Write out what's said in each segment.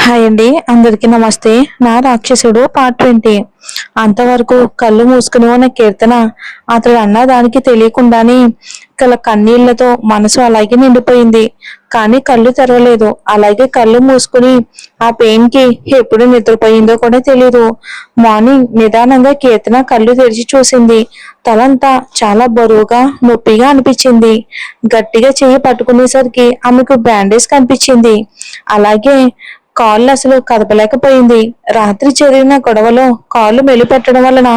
Hi అండి, అందరికీ నమస్తే. నా రాక్షసుడు పార్ట్ 20. అంతవరకు కళ్ళు మూసుకుని ఉన్న కీర్తన అతడు అన్న దానికి తెలియకుండానే కన్నీళ్లతో మనసు అలాగే నిండిపోయింది. కానీ కళ్ళు తెరవలేదు. అలాగే కళ్ళు మూసుకుని ఆ పెయిన్ కి ఎప్పుడు నిద్రపోయిందో కూడా తెలియదు. మార్నింగ్ నిదానంగా కీర్తన కళ్ళు తెరిచి చూసింది. తలంతా చాలా బరువుగా నొప్పిగా అనిపించింది. గట్టిగా చెయ్యి పట్టుకునేసరికి ఆమెకు బ్యాండేజ్ కనిపించింది. అలాగే కాళ్ళు అసలు కదపలేకపోయింది. రాత్రి జరిగిన గొడవలో కాళ్ళు మెలిపెట్టడం వలన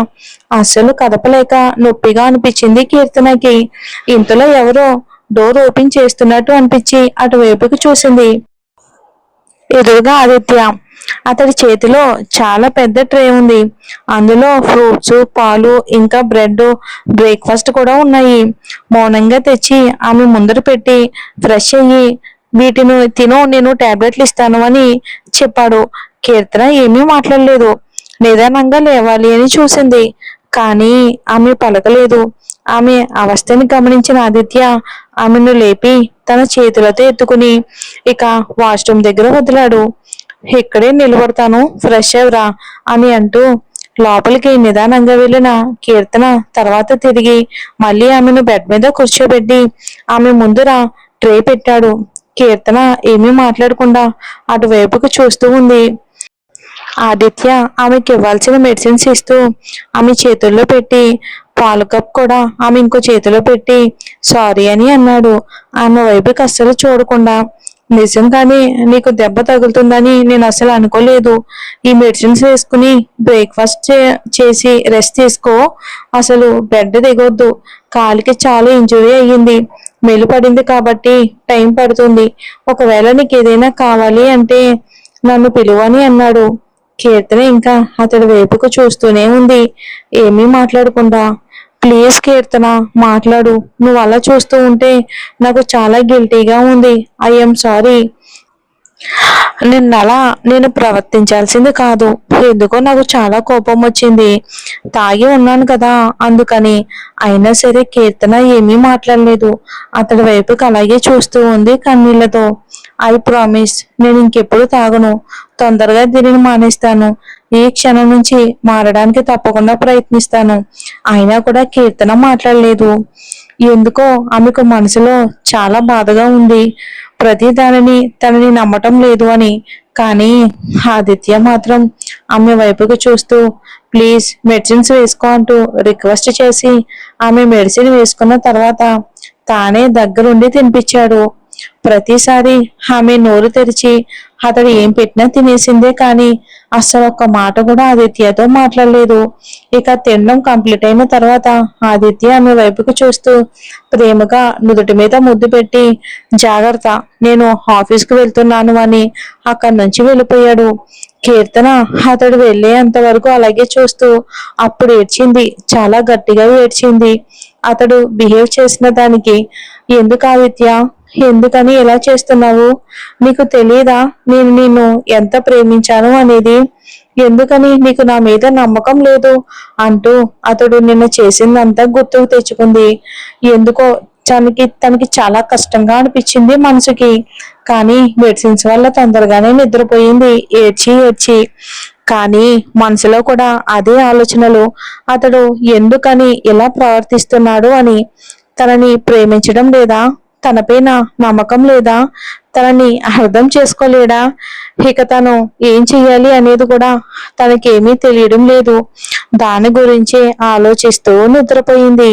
అస్సలు కదపలేక నొప్పిగా అనిపించింది కీర్తనకి. ఇంతలో ఎవరో డోర్ ఓపెన్ చేస్తున్నట్టు అనిపించి అటువైపుకి చూసింది. ఎదురుగా ఆదిత్య. అతడి చేతిలో చాలా పెద్ద ట్రే ఉంది. అందులో ఫ్రూట్స్, పాలు, ఇంకా బ్రెడ్, బ్రేక్ఫాస్ట్ కూడా ఉన్నాయి. మౌనంగా తెచ్చి ఆమె ముందర పెట్టి ఫ్రెష్ అయ్యి వీటిని తిను, నేను టాబ్లెట్లు ఇస్తాను అని చెప్పాడు. కీర్తన ఏమీ మాట్లాడలేదు. నిదానంగా లేవాలి అని చూసింది. కానీ ఆమె పలకలేదు. ఆమె అవస్థని గమనించిన ఆదిత్య ఆమెను లేపి తన చేతులతో ఎత్తుకుని ఇక వాష్రూమ్ దగ్గర వదిలాడు. ఇక్కడే నిలబడతాను, ఫ్రెష్ అవరా అని అంటూ లోపలికి నిదానంగా వెళ్ళిన కీర్తన తర్వాత తిరిగి మళ్ళీ ఆమెను బెడ్ మీద కూర్చోబెట్టి ఆమె ముందర ట్రే పెట్టాడు. కీర్తన ఏమీ మాట్లాడకుండా అటువైపుకు చూస్తూ ఉంది. ఆదిత్య ఆమెకి ఇవ్వాల్సిన మెడిసిన్స్ ఇస్తూ ఆమె చేతుల్లో పెట్టి పాలు కప్ కూడా ఆమె ఇంకో చేతిలో పెట్టి సారీ అని అన్నాడు. ఆమె వైపుకి అస్సలు చూడకుండా. నిజంగానే నీకు దెబ్బ తగులుతుందని నేను అసలు అనుకోలేదు. ఈ మెడిసిన్స్ వేసుకుని బ్రేక్ఫాస్ట్ చేసి రెస్ట్ తీసుకో. అసలు బెడ్ దిగొద్దు. కాలికి చాలా ఇంజురీ అయ్యింది. మెలు పడింది కాబట్టి టైం పడుతుంది. ఒకవేళ నీకు ఏదైనా కావాలి అంటే నన్ను పిలువని అన్నాడు. కీర్తన ఇంకా అతడి వైపుకు చూస్తూనే ఉంది, ఏమీ మాట్లాడకుండా. ప్లీజ్ కీర్తన, మాట్లాడు. నువ్వు అలా చూస్తూ ఉంటే నాకు చాలా గిల్టీగా ఉంది. I'm sorry. నిన్నలా నేను ప్రవర్తించాల్సింది కాదు. ఎందుకో నాకు చాలా కోపం వచ్చింది. తాగి ఉన్నాను కదా అందుకని. అయినా సరే కీర్తన ఏమీ మాట్లాడలేదు. అతడి వైపుకి అలాగే చూస్తూ ఉంది కన్నీళ్లతో. ఐ ప్రామిస్, నేను ఇంకెప్పుడు తాగను. తొందరగా దీనిని మానేస్తాను. ఈ క్షణం నుంచి మారడానికి తప్పకుండా ప్రయత్నిస్తాను. అయినా కూడా కీర్తన మాట్లాడలేదు. ఎందుకో ఆమెకు మనసులో చాలా బాధగా ఉంది. ప్రతి దానిని తనని నమ్మటం లేదు అని. కానీ ఆదిత్య మాత్రం ఆమె వైపుకు చూస్తూ ప్లీజ్ మెడిసిన్స్ వేసుకో అంటూ రిక్వెస్ట్ చేసి ఆమె మెడిసిన్ వేసుకున్న తర్వాత తానే దగ్గరుండి తినిపించాడు. ప్రతిసారి ఆమె నోరు తెరిచి అతడు ఏం పెట్టినా తినేసిందే కానీ అస్సలు ఒక్క మాట కూడా ఆదిత్యతో మాట్లాడలేదు. ఇక తినడం కంప్లీట్ అయిన తర్వాత ఆదిత్య ఆమె వైపుకు చూస్తూ ప్రేమగా నుదుటి మీద ముద్దు పెట్టి జాగ్రత్త, నేను ఆఫీస్కి వెళ్తున్నాను అని అక్కడి నుంచి వెళ్ళిపోయాడు. కీర్తన అతడు వెళ్ళేంత వరకు అలాగే చూస్తూ అప్పుడు ఏడ్చింది. చాలా గట్టిగా ఏడ్చింది. అతడు బిహేవ్ చేసిన దానికి. ఎందుకు ఆదిత్య, ఎందుకని ఎలా చేస్తున్నావు? నీకు తెలియదా నేను నిన్ను ఎంత ప్రేమించాను అనేది? ఎందుకని నీకు నా మీద నమ్మకం లేదు అంటూ అతడు నిన్న చేసిందంతా గుర్తుకు తెచ్చుకుంది. ఎందుకో తనకి చాలా కష్టంగా అనిపించింది మనసుకి. కానీ మెడిసిన్స్ వల్ల తొందరగానే నిద్రపోయింది ఏడ్చి ఏడ్చి. కానీ మనసులో కూడా అదే ఆలోచనలు. అతడు ఎందుకని ఇలా ప్రవర్తిస్తున్నాడు అని. తనని ప్రేమించడం లేదా? తనపైన నమ్మకం లేదా? తనని అర్థం చేసుకోలేడా? ఇక తను ఏం చెయ్యాలి అనేది కూడా తనకేమీ తెలియడం లేదు. దాని గురించి ఆలోచిస్తూ నిద్రపోయింది.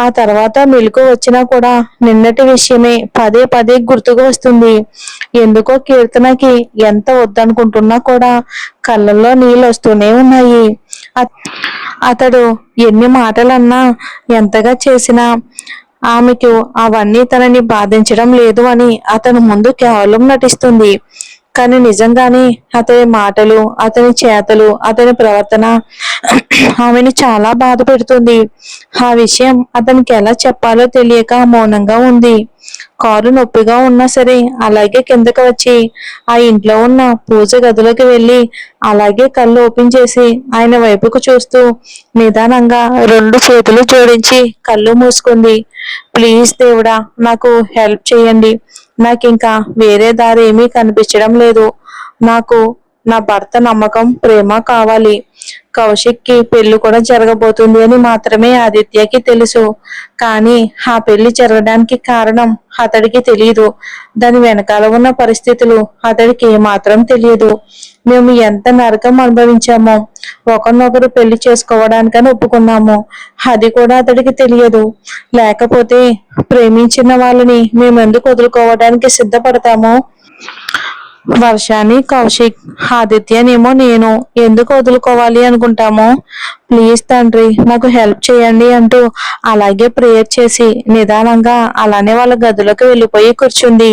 ఆ తర్వాత మెలకు వచ్చినా కూడా నిన్నటి విషయమే పదే పదే గుర్తుకు వస్తుంది. ఎందుకో కీర్తనకి ఎంత వద్దనుకుంటున్నా కూడా కళ్ళల్లో నీళ్ళు వస్తూనే ఉన్నాయి. అతడు ఎన్ని మాటలన్నా ఎంతగా చేసినా ఆమెకు అవన్నీ తనని బాధించడం లేదు అని అతను ముందు కేవలం నటిస్తుంది. కానీ నిజంగానే అతని మాటలు, అతని చేతలు, అతని ప్రవర్తన ఆమెను చాలా బాధ పెడుతుంది. ఆ విషయం అతనికి ఎలా చెప్పాలో తెలియక మౌనంగా ఉంది. కారు నొప్పిగా ఉన్నా సరే అలాగే కిందకి వచ్చి ఆ ఇంట్లో ఉన్న పూజ గదిలోకి వెళ్ళి అలాగే కళ్ళు ఓపెన్ చేసి ఆయన వైపుకు చూస్తూ నిదానంగా రెండు చేతులు జోడించి కళ్ళు మూసుకుంది. ప్లీజ్ దేవుడా, నాకు హెల్ప్ చేయండి. నాకు ఇంకా వేరే దారి ఏమీ కనిపించడం లేదు. నాకు నా భర్త నమ్మకం, ప్రేమ కావాలి. కౌశిక్కి పెళ్లి కూడా జరగబోతుంది అని మాత్రమే ఆదిత్యకి తెలుసు. కానీ ఆ పెళ్లి జరగడానికి కారణం అతడికి తెలియదు. దాని వెనకాల ఉన్న పరిస్థితులు అతడికి ఏమాత్రం తెలియదు. మేము ఎంత నరకం అనుభవించామో, ఒకరినొకరు పెళ్లి చేసుకోవడానికని ఒప్పుకున్నాము, అది కూడా అతడికి తెలియదు. లేకపోతే ప్రేమించిన వాళ్ళని మేము ఎందుకు వదులుకోవడానికి సిద్ధపడతాము? వర్షాన్ని కౌశిక్, ఆదిత్యనేమో నేను ఎందుకు వదులుకోవాలి అనుకుంటాము? ప్లీజ్ తండ్రి, నాకు హెల్ప్ చేయండి అంటూ అలాగే ప్రేయర్ చేసి నిదానంగా అలానే వాళ్ళ గదిలోకి వెళ్ళిపోయి కూర్చుంది.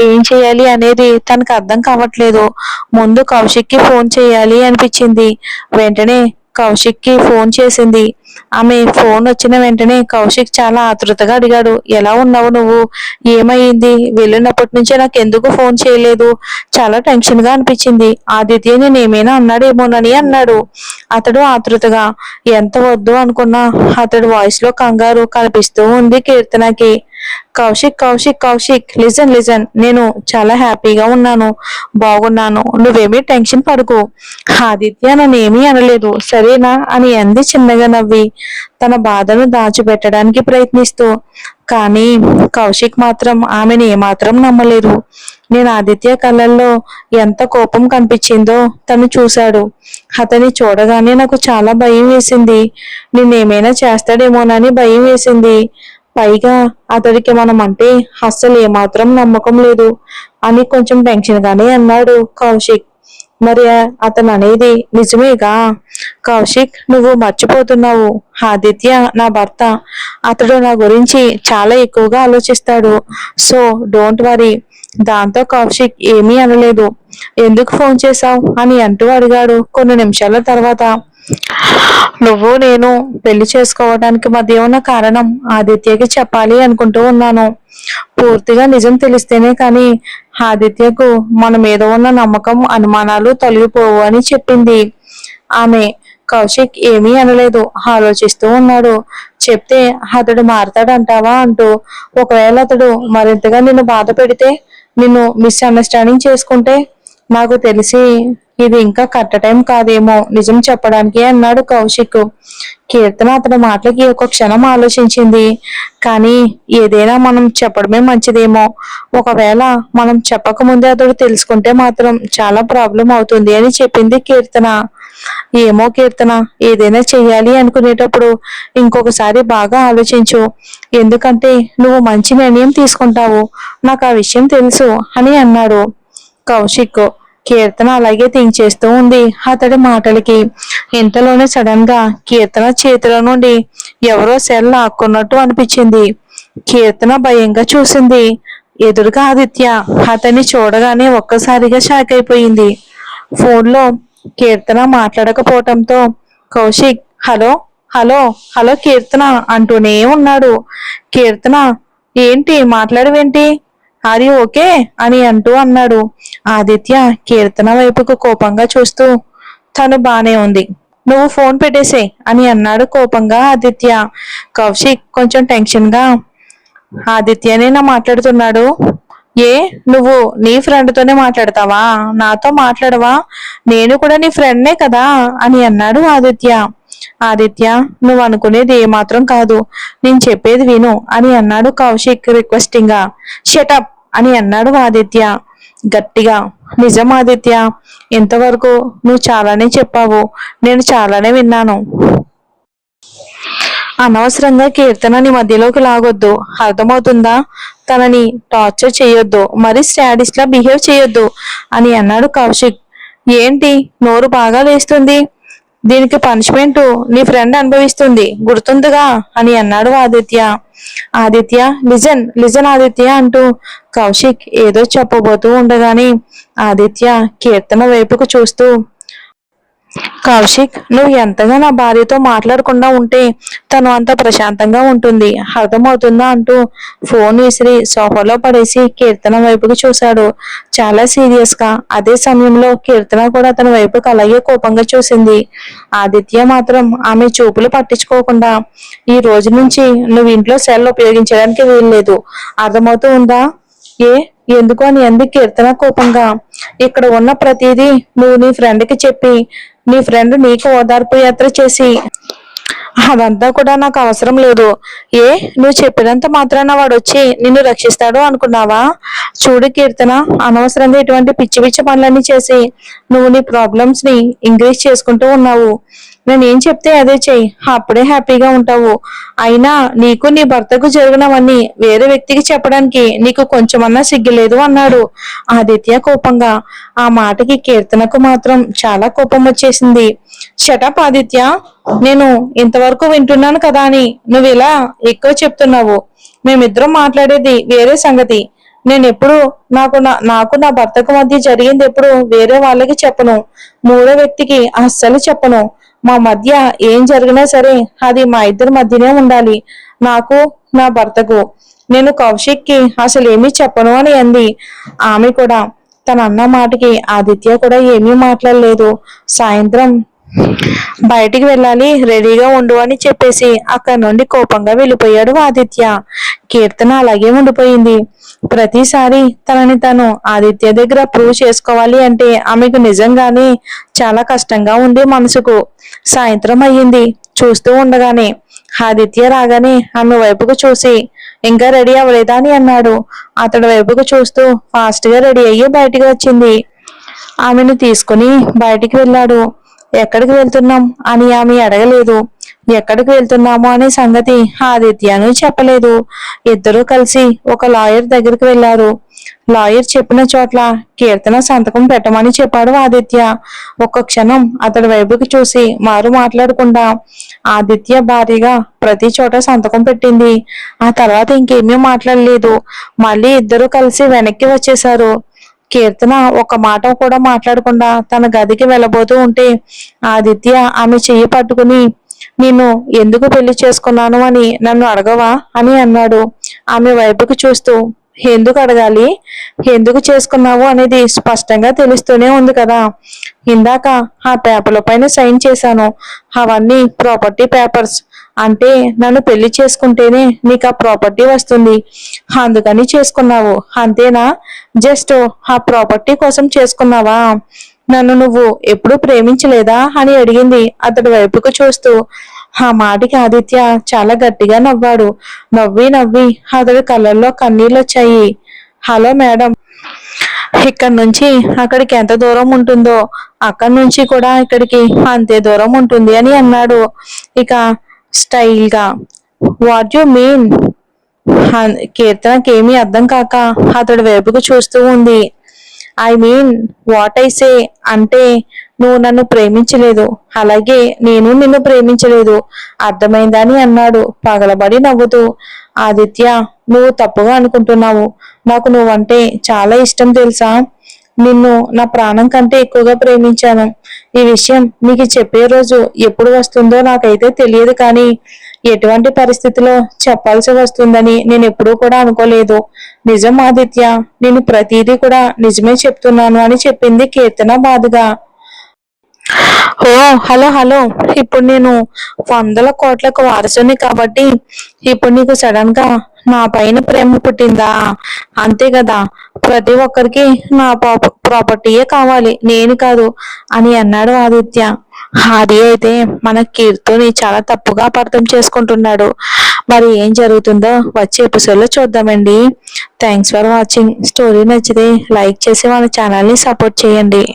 ఏం చేయాలి అనేది తనకు అర్థం కావట్లేదు. ముందు కౌశిక్కి ఫోన్ చేయాలి అనిపించింది. వెంటనే కౌశిక్కి ఫోన్ చేసింది. ఆమె ఫోన్ వచ్చిన వెంటనే కౌశిక్ చాలా ఆతృతగా అడిగాడు, ఎలా ఉన్నావు నువ్వు? ఏమైంది? వెళ్ళినప్పటి నుంచే నాకు ఎందుకు ఫోన్ చేయలేదు? చాలా టెన్షన్ గా అనిపించింది. ఆదిత్య నేను ఏమైనా అన్నాడేమోనని అన్నాడు అతడు ఆతృతగా. ఎంత వద్దు అనుకున్నా అతడు వాయిస్ లో కంగారు కనిపిస్తూ ఉంది కీర్తనకి. కౌశిక్ కౌశిక్ కౌశిక్, లిజన్ లిజన్, నేను చాలా హ్యాపీగా ఉన్నాను, బాగున్నాను, నువ్వేమీ టెన్షన్ పడుకో. ఆదిత్య నన్నేమీ అనలేదు సరేనా అని అంది చిన్నగా నవ్వి, తన బాధను దాచిపెట్టడానికి ప్రయత్నిస్తూ. కానీ కౌశిక్ మాత్రం ఆమెను ఏమాత్రం నమ్మలేదు. నేను ఆదిత్య కళ్ళల్లో ఎంత కోపం కనిపించిందో తను చూశాడు. అతన్ని చూడగానే నాకు చాలా భయం వేసింది. నిన్నేమైనా చేస్తాడేమోనని భయం వేసింది. పైగా అతడికి మనం అంటే అస్సలు ఏమాత్రం నమ్మకం లేదు అని కొంచెం టెన్షన్ గానే అన్నాడు కౌశిక్. మరి అతను అనేది నిజమేగా? కౌశిక్, నువ్వు మర్చిపోతున్నావు. ఆదిత్య నా భర్త. అతడు నా గురించి చాలా ఎక్కువగా ఆలోచిస్తాడు. So don't worry. దాంతో కౌశిక్ ఏమీ అనలేదు. ఎందుకు ఫోన్ చేశావు అని అంటూ అడిగాడు కొన్ని నిమిషాల తర్వాత. నువ్వు నేను పెళ్లి చేసుకోవడానికి మధ్య ఉన్న కారణం ఆదిత్యకి చెప్పాలి అనుకుంటూ ఉన్నాను. పూర్తిగా నిజం తెలిస్తేనే కానీ ఆదిత్యకు మన మీద ఉన్న నమ్మకం, అనుమానాలు తొలగిపోవు అని చెప్పింది ఆమె. కౌశిక్ ఏమీ అనలేదు, ఆలోచిస్తూ ఉన్నాడు. చెప్తే అతడు మారతాడంటావా అంటూ. ఒకవేళ అతడు మరింతగా నిన్ను బాధ పెడితే, నిన్ను మిస్అండర్స్టాండింగ్ చేసుకుంటే? నాకు తెలిసి ఇది ఇంకా కరెక్ట్ టైం కాదేమో నిజం చెప్పడానికి అన్నాడు కౌశిక్. కీర్తన అతని మాటలకి ఒక క్షణం ఆలోచించింది. కానీ ఏదైనా మనం చెప్పడమే మంచిదేమో. ఒకవేళ మనం చెప్పకముందే అతడు తెలుసుకుంటే మాత్రం చాలా ప్రాబ్లం అవుతుంది అని చెప్పింది కీర్తన. ఏమో కీర్తన, ఏదైనా చెయ్యాలి అనుకునేటప్పుడు ఇంకొకసారి బాగా ఆలోచించు. ఎందుకంటే నువ్వు మంచి నిర్ణయం తీసుకుంటావు, నాకు ఆ విషయం తెలుసు అని అన్నాడు కౌశిక్. కీర్తన అలాగే థింక్ చేస్తూ ఉంది అతడి మాటలకి. ఇంతలోనే సడన్ గా కీర్తన చేతిలో నుండి ఎవరో సెల్ లాక్కున్నట్టు అనిపించింది. కీర్తన భయంగా చూసింది. ఎదురుగా ఆదిత్య. అతన్ని చూడగానే ఒక్కసారిగా షాక్ అయిపోయింది. ఫోన్లో కీర్తన మాట్లాడకపోవటంతో కౌశిక్ హలో హలో హలో కీర్తన అంటూనే ఉన్నాడు. కీర్తన, ఏంటి మాట్లాడవేంటి? ఆర్ యు ఓకే అని అంటూ అన్నాడు. ఆదిత్య కీర్తన వైపుకు కోపంగా చూస్తూ, తను బానే ఉంది, నువ్వు ఫోన్ పెట్టేసే అని అన్నాడు కోపంగా ఆదిత్య. కౌశిక్ కొంచెం టెన్షన్ గా, ఆదిత్యనే నా మాట్లాడుతున్నాడు. ఏ, నువ్వు నీ ఫ్రెండ్ తోనే మాట్లాడతావా, నాతో మాట్లాడవా? నేను కూడా నీ ఫ్రెండ్నే కదా అని అన్నాడు ఆదిత్య. ఆదిత్య, నువ్వు అనుకునేది ఏమాత్రం కాదు, నేను చెప్పేది విను అని అన్నాడు కౌశిక్ రిక్వెస్టింగ్ గా. షటప్ అని అన్నాడు ఆదిత్య గట్టిగా. నిజం ఆదిత్య, ఇంతవరకు నువ్వు చాలానే చెప్పావు, నేను చాలానే విన్నాను. అనవసరంగా కీర్తనని మధ్యలోకి లాగొద్దు, అర్థమవుతుందా? తనని టార్చర్ చేయొద్దు, మరి స్టాడిస్ట్ లా బిహేవ్ చేయొద్దు అని అన్నాడు కౌశిక్. ఏంటి నోరు బాగా లేస్తుంది? దీనికి పనిష్మెంట్ నీ ఫ్రెండ్ అనుభవిస్తుంది, గుర్తుందిగా అని అన్నాడు ఆదిత్య. ఆదిత్య, లిజన్ లిజన్ ఆదిత్య అంటూ కౌశిక్ ఏదో చెప్పబోతూ ఉండగానే ఆదిత్య కీర్తన వైపుకు చూస్తూ, కౌశిక్, నువ్వు ఎంతగా నా భార్యతో మాట్లాడకుండా ఉంటే తను అంత ప్రశాంతంగా ఉంటుంది, అర్థమవుతుందా అంటూ ఫోన్ విసిరి సోఫాలో పడేసి కీర్తన వైపుకి చూశాడు చాలా సీరియస్ గా. అదే సమయంలో కీర్తన కూడా తన వైపుకి అలాగే కోపంగా చూసింది. ఆదిత్య మాత్రం ఆమె చూపులు పట్టించుకోకుండా, ఈ రోజు నుంచి నువ్వు ఇంట్లో సెల్ ఉపయోగించడానికి వీల్లేదు, అర్థమవుతూ ఉందా? ఏ, ఎందుకు అని అంది కీర్తన కోపంగా. ఇక్కడ ఉన్న ప్రతిదీ నువ్వు నీ ఫ్రెండ్ కి చెప్పి నీ ఫ్రెండ్ నీకు ఓదార్పు యాత్ర చేసి అదంతా కూడా నాకు అవసరం లేదు. ఏ నువ్వు చెప్పినంత మాత్రాన వాడు వచ్చి నిన్ను రక్షిస్తాడు అనుకున్నావా? చూడు కీర్తన, అనవసరంగా ఇటువంటి పిచ్చి పిచ్చి పనులన్నీ చేసి నువ్వు నీ ప్రాబ్లమ్స్ ని ఇంక్రీజ్ చేసుకుంటూ ఉన్నావు. నేనేం చెప్తే అదే చెయ్యి, అప్పుడే హ్యాపీగా ఉంటావు. అయినా నీకు నీ భర్తకు జరిగినవన్నీ వేరే వ్యక్తికి చెప్పడానికి నీకు కొంచెమన్నా సిగ్గులేదు అన్నాడు ఆదిత్య కోపంగా. ఆ మాటకి కీర్తనకు మాత్రం చాలా కోపం వచ్చేసింది. షటప్ ఆదిత్య, నేను ఇంతవరకు వింటున్నాను కదా అని నువ్వు ఇలా ఎక్కువ చెప్తున్నావు. మేమిద్దరం మాట్లాడేది వేరే సంగతి. నేను ఎప్పుడు నాకు నా భర్తకు మధ్య జరిగింది ఎప్పుడు వేరే వాళ్ళకి చెప్పను, మూడో వ్యక్తికి అస్సలు చెప్పను. మా మధ్య ఏం జరిగినా సరే అది మా ఇద్దరి మధ్యనే ఉండాలి, నాకు నా భర్తకు. నేను కౌశిక్ కి అసలు ఏమీ చెప్పను అని అంది. ఆమె కూడా తన అన్న మాటకి ఆదిత్య కూడా ఏమీ మాట్లాడలేదు. సాయంత్రం బయటికి వెళ్ళాలి, రెడీగా ఉండు అని చెప్పేసి అక్కడి నుండి కోపంగా వెళ్ళిపోయాడు ఆదిత్య. కీర్తన అలాగే ఉండిపోయింది. ప్రతిసారి తనని తను ఆదిత్య దగ్గర ప్రూవ్ చేసుకోవాలి అంటే ఆమెకు నిజంగానే చాలా కష్టంగా ఉంది మనసుకు. సాయంత్రం అయ్యింది. చూస్తూ ఉండగానే ఆదిత్య రాగానే ఆమె వైపుకు చూసి ఇంకా రెడీ అవ్వలేదా అని అన్నాడు. అతడి వైపుకు చూస్తూ ఫాస్ట్ గా రెడీ అయ్యి బయటికి వచ్చింది. ఆమెను తీసుకుని బయటికి వెళ్ళాడు. ఎక్కడికి వెళ్తున్నాం అని ఆమె అడగలేదు. ఎక్కడికి వెళ్తున్నామో అనే సంగతి ఆదిత్యను చెప్పలేదు. ఇద్దరూ కలిసి ఒక లాయర్ దగ్గరికి వెళ్లారు. లాయర్ చెప్పిన చోట్ల కీర్తన సంతకం పెట్టమని చెప్పాడు ఆదిత్య. ఒక్క క్షణం అతడి వైపుకి చూసి మారు మాట్లాడకుండా ఆదిత్య భారీగా ప్రతి చోట సంతకం పెట్టింది. ఆ తర్వాత ఇంకేమీ మాట్లాడలేదు. మళ్ళీ ఇద్దరూ కలిసి వెనక్కి వచ్చేశారు. కీర్తన ఒక మాట కూడా మాట్లాడకుండా తన గదికి వెళ్ళబోతూ ఉంటే ఆదిత్య ఆమె చెయ్యి పట్టుకుని, నిన్ను ఎందుకు పెళ్లి చేసుకున్నాను అని నన్ను అడగవా అని అన్నాడు ఆమె వైపుకు చూస్తూ. ఎందుకు అడగాలి? ఎందుకు చేసుకున్నావు అనేది స్పష్టంగా తెలుస్తూనే ఉంది కదా. ఇందాక ఆ పేపర్ల పైన సైన్ చేశాను. అవన్నీ ప్రాపర్టీ పేపర్స్. అంటే నన్ను పెళ్లి చేసుకుంటేనే నీకు ఆ ప్రాపర్టీ వస్తుంది, అందుకని చేసుకున్నావు అంతేనా? జస్ట్ ఆ ప్రాపర్టీ కోసం చేసుకున్నావా? నన్ను నువ్వు ఎప్పుడు ప్రేమించలేదా అని అడిగింది అతడి వైపుకు చూస్తూ. ఆ మాటకి ఆదిత్య చాలా గట్టిగా నవ్వాడు. నవ్వి నవ్వి అతడి కళ్ళల్లో కన్నీళ్ళు వచ్చాయి. హలో మేడం, ఇక్కడ నుంచి అక్కడికి ఎంత దూరం ఉంటుందో అక్కడి నుంచి కూడా ఇక్కడికి అంతే దూరం ఉంటుంది అని అన్నాడు ఇక స్టైల్ గా. What you mean? కీర్తనకి ఏమీ అర్థం కాక అతడి వైపుకు చూస్తూ ఉంది. I mean what I say అంటే నువ్వు నన్ను ప్రేమించలేదు, అలాగే నేను నిన్ను ప్రేమించలేదు, అర్థమైందా అని అన్నాడు పగలబడి నవ్వుతూ. ఆదిత్య, నువ్వు తప్పుగా అనుకుంటున్నావు. నాకు నువ్వంటే చాలా ఇష్టం తెలుసా. నిన్ను నా ప్రాణం కంటే ఎక్కువగా ప్రేమించాను. ఈ విషయం నీకు చెప్పే రోజు ఎప్పుడు వస్తుందో నాకైతే తెలియదు, కానీ ఎటువంటి పరిస్థితిలో చెప్పాల్సి వస్తుందని నేను ఎప్పుడూ కూడా అనుకోలేదు. నిజం ఆదిత్య, నేను ప్రతిదీ కూడా నిజమే చెప్తున్నాను అని చెప్పింది కీర్తన బాధగా. ఓ హలో హలో, ఇప్పుడు నేను 100 కోట్లకు వారసుని కాబట్టి ఇప్పుడు నీకు సడన్ గా నా పైన ప్రేమ పుట్టిందా? అంతే కదా, ప్రతి ఒక్కరికి నా ప్రాపర్టీయే కావాలి, నేను కాదు అని అన్నాడు ఆదిత్య. అది అయితే మన కీర్తిని చాలా తప్పుగా అపార్థం చేసుకుంటున్నాడు. మరి ఏం జరుగుతుందో వచ్చే ఎపిసోడ్లో చూద్దామండి. Thanks for watching. స్టోరీ నచ్చితే లైక్ చేసి మన ఛానల్ని సపోర్ట్ చేయండి.